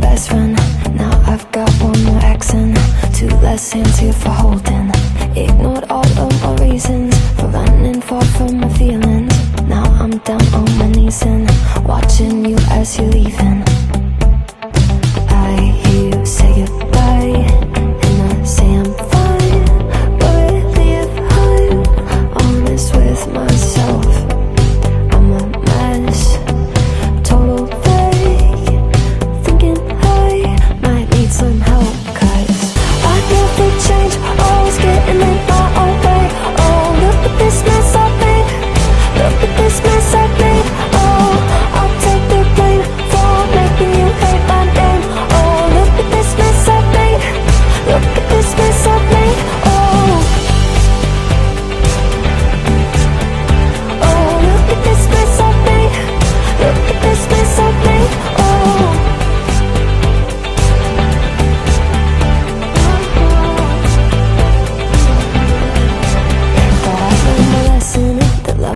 best friend. Now I've got one more accent, two less hands here for holding. Ignored all of my reasons for running far from my feelings. Now I'm down on my knees and watching you as you're leaving.